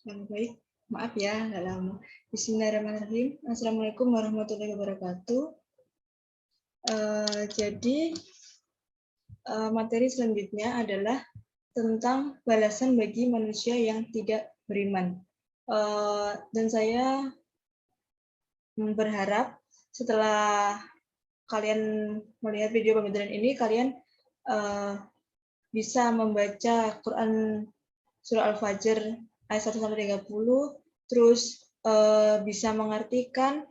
Baik, maaf ya, nggak lama. Bismillahirrahmanirrahim. Assalamualaikum warahmatullahi wabarakatuh. Jadi materi selanjutnya adalah tentang balasan bagi manusia yang tidak beriman. Dan saya berharap setelah kalian melihat video pembelajaran ini, kalian bisa membaca Quran Surah Al-Fajr ayat 1-30, terus bisa mengartikan,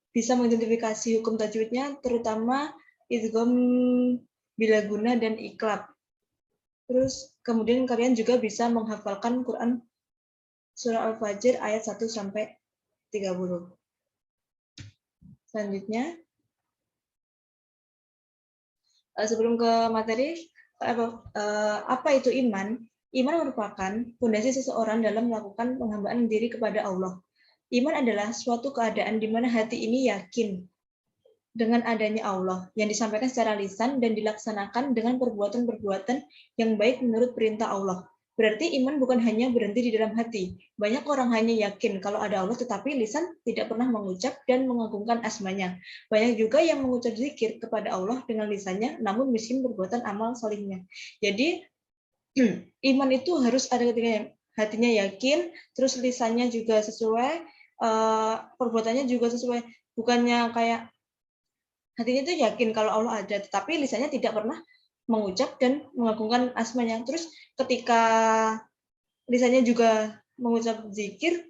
bisa mengidentifikasi hukum tajwidnya, terutama idgham bila guna dan iklab. Terus kemudian kalian juga bisa menghafalkan Quran Surah Al-Fajr ayat 1-30. Selanjutnya, sebelum ke materi, apa itu iman? Iman merupakan fondasi seseorang dalam melakukan penghambaan diri kepada Allah. Iman adalah suatu keadaan di mana hati ini yakin dengan adanya Allah yang disampaikan secara lisan dan dilaksanakan dengan perbuatan-perbuatan yang baik menurut perintah Allah. Berarti iman bukan hanya berhenti di dalam hati. Banyak orang hanya yakin kalau ada Allah tetapi lisan tidak pernah mengucap dan mengagungkan asmanya. Banyak juga yang mengucap zikir kepada Allah dengan lisannya namun miskin perbuatan amal salihnya. Jadi iman itu harus ada ketika hatinya yakin, terus lisannya juga sesuai, perbuatannya juga sesuai. Bukannya kayak hatinya itu yakin kalau Allah ada, tetapi lisannya tidak pernah mengucap dan mengagungkan asmanya. Terus ketika lisannya juga mengucap zikir,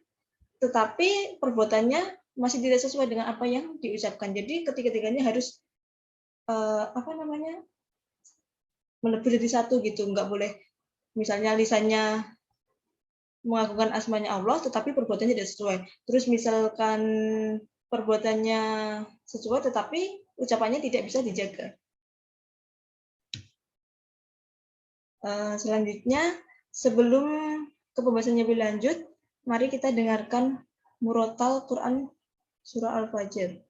tetapi perbuatannya masih tidak sesuai dengan apa yang diucapkan. Jadi ketiga-tiganya harus lebih dari satu gitu, nggak boleh misalnya lisannya mengagungkan asmanya Allah, tetapi perbuatannya tidak sesuai. Terus misalkan perbuatannya sesuai, tetapi ucapannya tidak bisa dijaga. Selanjutnya, sebelum ke pembahasannya lebih lanjut, mari kita dengarkan murotal Quran Surah Al-Fajr.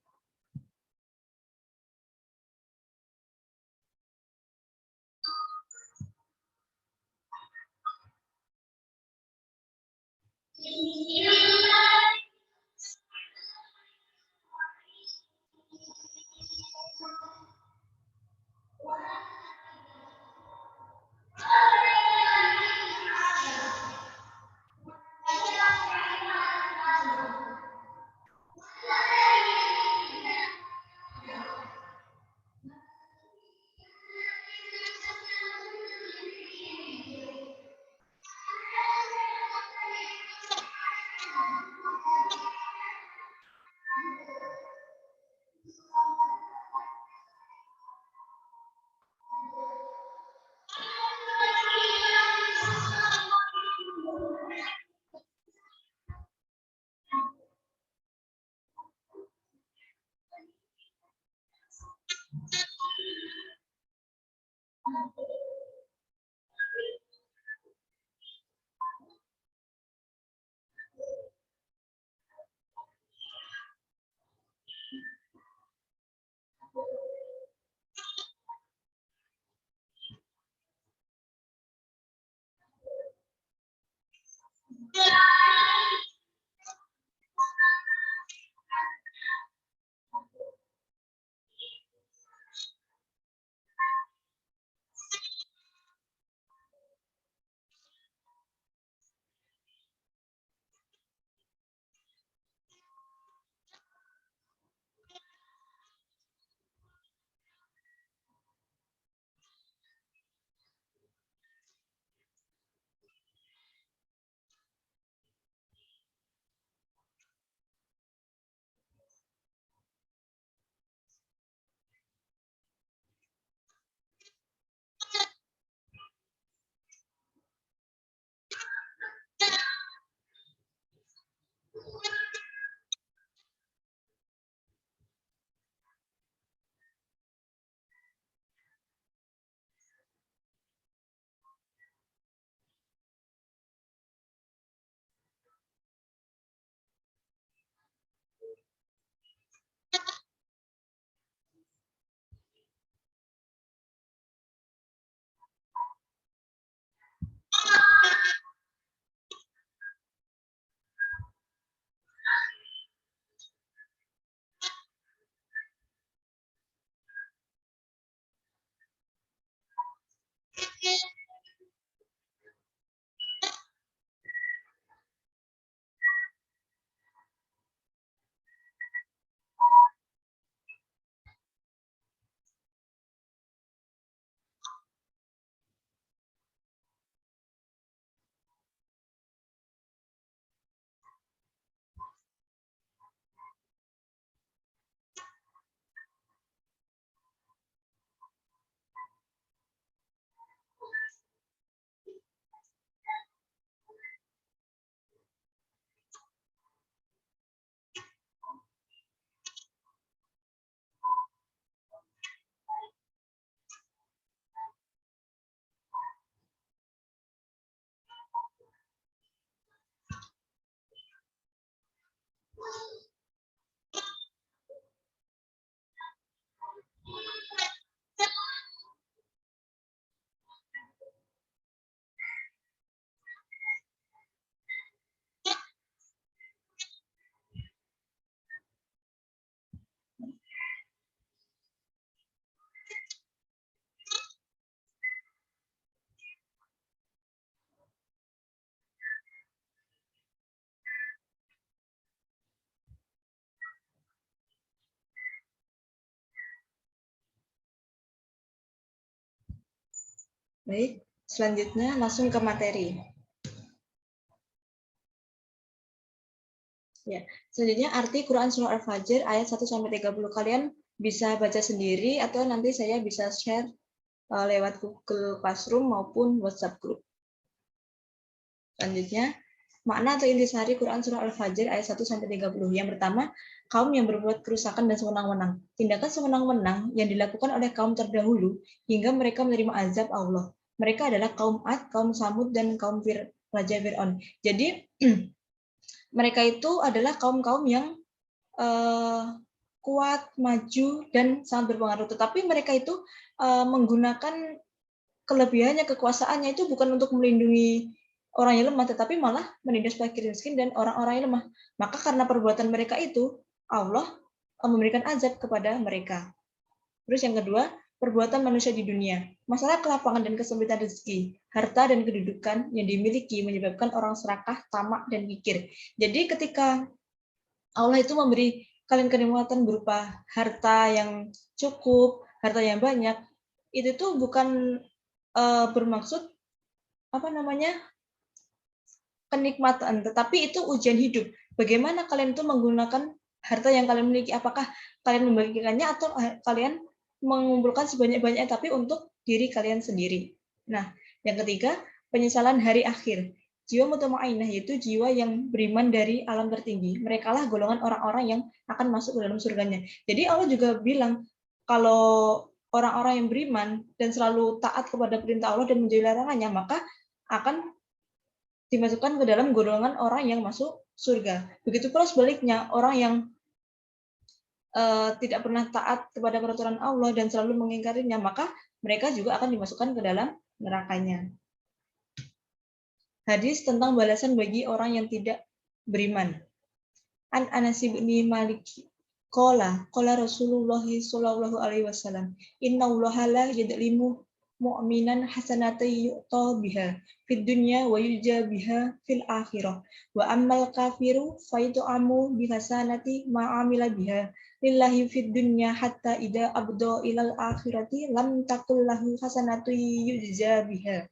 Baik, selanjutnya langsung ke materi. Ya, selanjutnya arti Quran Surah Al-Fajr ayat 1-30. Kalian bisa baca sendiri atau nanti saya bisa share lewat Google Classroom maupun WhatsApp Group. Selanjutnya, makna atau intisari Quran Surah Al-Fajr ayat 1-30. Yang pertama, kaum yang berbuat kerusakan dan sewenang-wenang. Tindakan sewenang-wenang yang dilakukan oleh kaum terdahulu hingga mereka menerima azab Allah. Mereka adalah kaum Ad, kaum Samud, dan kaum Raja Fir'aun. Jadi, mereka itu adalah kaum-kaum yang kuat, maju, dan sangat berpengaruh. Tetapi mereka itu menggunakan kelebihannya, kekuasaannya itu bukan untuk melindungi orang yang lemah, tetapi malah menindas fakir miskin dan orang-orang yang lemah. Maka karena perbuatan mereka itu, Allah memberikan azab kepada mereka. Terus yang kedua, perbuatan manusia di dunia. Masalah kelapangan dan kesempitan rezeki, harta dan kedudukan yang dimiliki menyebabkan orang serakah, tamak, dan kikir. Jadi ketika Allah itu memberi kalian kenikmatan berupa harta yang cukup, harta yang banyak, itu tuh bukan bermaksud apa namanya kenikmatan, tetapi itu ujian hidup. Bagaimana kalian itu menggunakan harta yang kalian miliki? Apakah kalian membagikannya atau kalian mengumpulkan sebanyak-banyaknya tapi untuk diri kalian sendiri? Nah, yang ketiga, penyesalan hari akhir. Jiwa mutmainnah yaitu jiwa yang beriman dari alam tertinggi. Mereka lah golongan orang-orang yang akan masuk ke dalam surganya. Jadi Allah juga bilang kalau orang-orang yang beriman dan selalu taat kepada perintah Allah dan menjauhi larangannya, maka akan dimasukkan ke dalam golongan orang yang masuk surga. Begitu pula sebaliknya, orang yang tidak pernah taat kepada peraturan Allah dan selalu mengingkarinya, maka mereka juga akan dimasukkan ke dalam nerakanya. Hadis tentang balasan bagi orang yang tidak beriman. An Anas bin Malik qala Rasulullah sallallahu alaihi wasallam, innallaha la yadlimu mu'minan hasanatan yu'ta biha fid dunya wa yujza biha fil akhirah wa ammal kafiru faytu'amu bi hasanati ma amila biha lillahi fid dunya hatta ida abdo ilal akhirati lam takul lahu hasanatu yujza biha.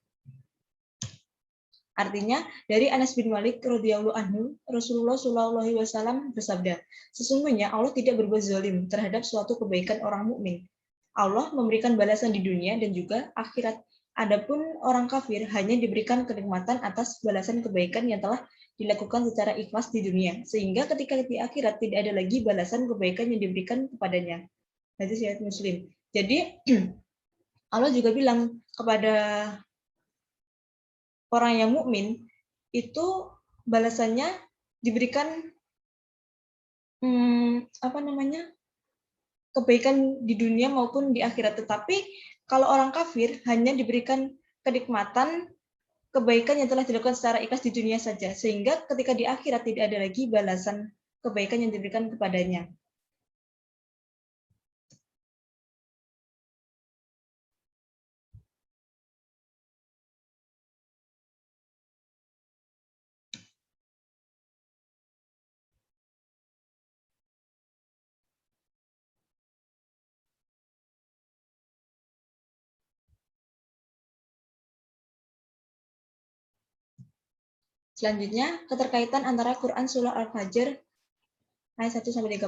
Artinya, dari Anas bin Malik radhiyallahu anhu, Rasulullah shallallahu alaihi wasallam bersabda, sesungguhnya Allah tidak berbuat zalim terhadap suatu kebaikan orang mukmin. Allah memberikan balasan di dunia dan juga akhirat. Adapun orang kafir hanya diberikan kenikmatan atas balasan kebaikan yang telah dilakukan secara ikhlas di dunia, sehingga ketika di akhirat tidak ada lagi balasan kebaikan yang diberikan kepadanya. Hadis riwayat Muslim. Jadi Allah juga bilang kepada orang yang mukmin itu balasannya diberikan apa namanya kebaikan di dunia maupun di akhirat. Tetapi kalau orang kafir hanya diberikan kenikmatan kebaikan yang telah dilakukan secara ikhlas di dunia saja, sehingga ketika di akhirat tidak ada lagi balasan kebaikan yang diberikan kepadanya. Selanjutnya, keterkaitan antara Quran Surah Al-Fajr ayat 1-30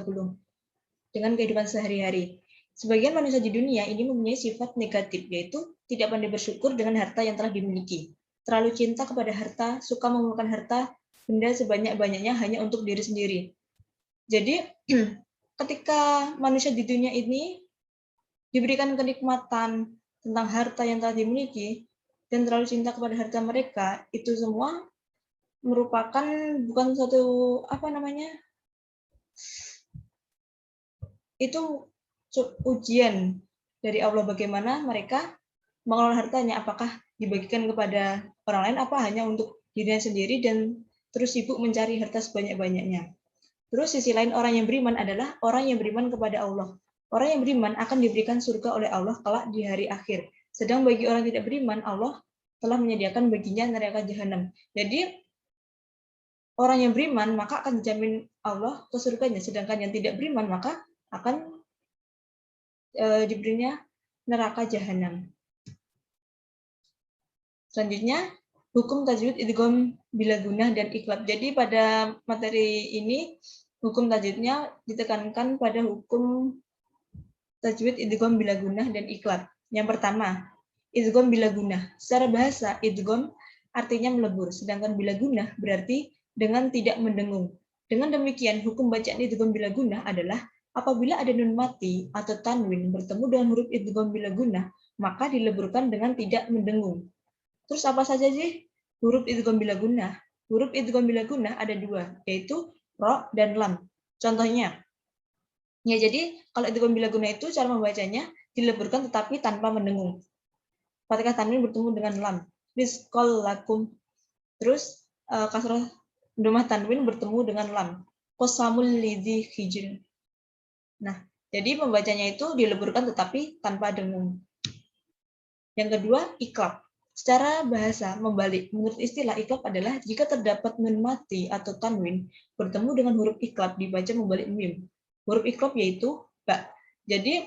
dengan kehidupan sehari-hari. Sebagian manusia di dunia ini mempunyai sifat negatif, yaitu tidak pandai bersyukur dengan harta yang telah dimiliki. Terlalu cinta kepada harta, suka mengumpulkan harta, benda sebanyak-banyaknya hanya untuk diri sendiri. Jadi, ketika manusia di dunia ini diberikan kenikmatan tentang harta yang telah dimiliki, dan terlalu cinta kepada harta mereka, itu semua merupakan bukan suatu itu ujian dari Allah bagaimana mereka mengelola hartanya, apakah dibagikan kepada orang lain apa hanya untuk dirinya sendiri dan terus sibuk mencari harta sebanyak-banyaknya. Terus sisi lain orang yang beriman adalah orang yang beriman kepada Allah. Orang yang beriman akan diberikan surga oleh Allah kelak di hari akhir. Sedang bagi orang tidak beriman, Allah telah menyediakan baginya neraka jahanam. Jadi orang yang beriman maka akan dijamin Allah ke surganya, sedangkan yang tidak beriman maka akan diberinya neraka jahanam. Selanjutnya, hukum tajwid idgham bila gunah dan iklab. Jadi pada materi ini hukum tajwidnya ditekankan pada hukum tajwid idgham bila gunah dan iklab. Yang pertama, idgham bila gunah. Secara bahasa, idgham artinya melebur, sedangkan bila gunah berarti dengan tidak mendengung. Dengan demikian, hukum bacaan idgham bila gunah adalah apabila ada nun mati atau tanwin bertemu dengan huruf idgham bila gunah, maka dileburkan dengan tidak mendengung. Terus apa saja sih huruf idgham bila gunah? Huruf idgham bila gunah ada dua, yaitu ro dan lam. Contohnya, ya jadi kalau idgham bila gunah itu cara membacanya dileburkan tetapi tanpa mendengung. Fathah tanwin bertemu dengan lam. Rizqal lakum. Terus kasrah domah tanwin bertemu dengan lam. Qasamul lidzi hijr. Nah, jadi pembacanya itu dileburkan tetapi tanpa dengung. Yang kedua, iklab. Secara bahasa membalik, menurut istilah iklab adalah jika terdapat nun mati atau tanwin bertemu dengan huruf iklab dibaca membalik mim. Huruf iklab yaitu ba. Jadi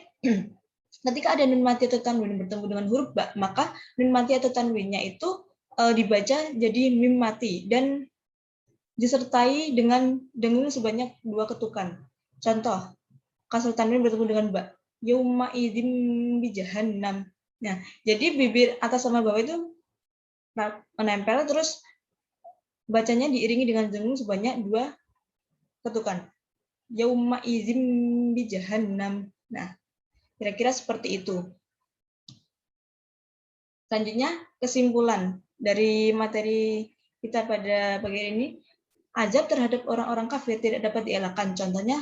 ketika ada nun mati atau tanwin bertemu dengan huruf ba, maka nun mati atau tanwinnya itu dibaca jadi mim mati dan disertai dengan dengung sebanyak 2 ketukan. Contoh, kasrah tanwin bertemu dengan ba. Yauma idzin bi jahannam. Nah, jadi bibir atas sama bawah itu menempel, terus bacanya diiringi dengan dengung sebanyak 2 ketukan. Yauma idzin bi jahannam. Nah, kira-kira seperti itu. Selanjutnya, kesimpulan dari materi kita pada bagian ini, azab terhadap orang-orang kafir tidak dapat dielakkan. Contohnya,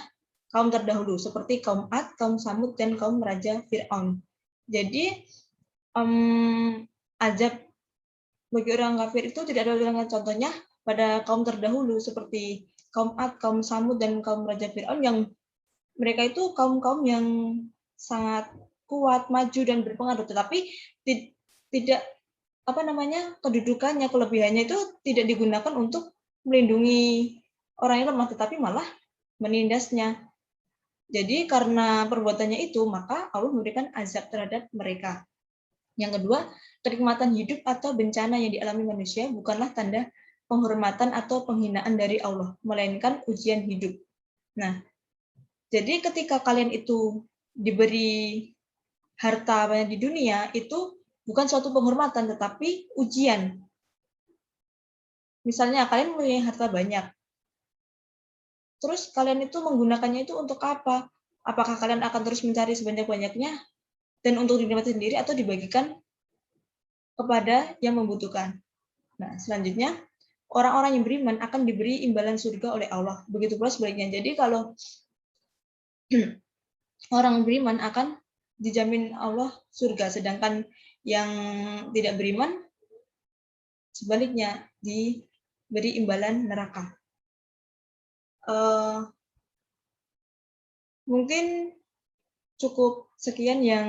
kaum terdahulu, seperti kaum Ad, kaum Samud, dan kaum Raja Fir'aun. Jadi, azab bagi orang kafir itu tidak ada dengan contohnya pada kaum terdahulu, seperti kaum Ad, kaum Samud, dan kaum Raja Fir'aun yang mereka itu kaum-kaum yang sangat kuat, maju, dan berpengaruh, tetapi tidak kedudukannya, kelebihannya itu tidak digunakan untuk melindungi orang yang lemah, tetapi malah menindasnya. Jadi karena perbuatannya itu, maka Allah memberikan azab terhadap mereka. Yang kedua, kenikmatan hidup atau bencana yang dialami manusia bukanlah tanda penghormatan atau penghinaan dari Allah, melainkan ujian hidup. Nah, jadi ketika kalian itu diberi harta banyak di dunia, itu bukan suatu penghormatan, tetapi ujian. Misalnya kalian punya harta banyak, terus kalian itu menggunakannya itu untuk apa? Apakah kalian akan terus mencari sebanyak-banyaknya dan untuk dinikmati sendiri atau dibagikan kepada yang membutuhkan? Nah, selanjutnya, orang-orang yang beriman akan diberi imbalan surga oleh Allah. Begitu pula sebaliknya. Jadi kalau orang beriman akan dijamin Allah surga, sedangkan yang tidak beriman sebaliknya diberi imbalan neraka. Mungkin cukup sekian yang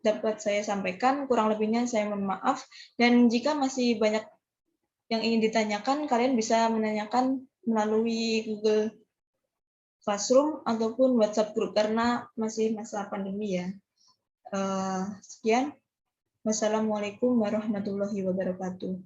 dapat saya sampaikan, kurang lebihnya saya mohon maaf, dan jika masih banyak yang ingin ditanyakan, kalian bisa menanyakan melalui Google Classroom ataupun WhatsApp Group, karena masih masa pandemi ya. Sekian. Wassalamualaikum warahmatullahi wabarakatuh.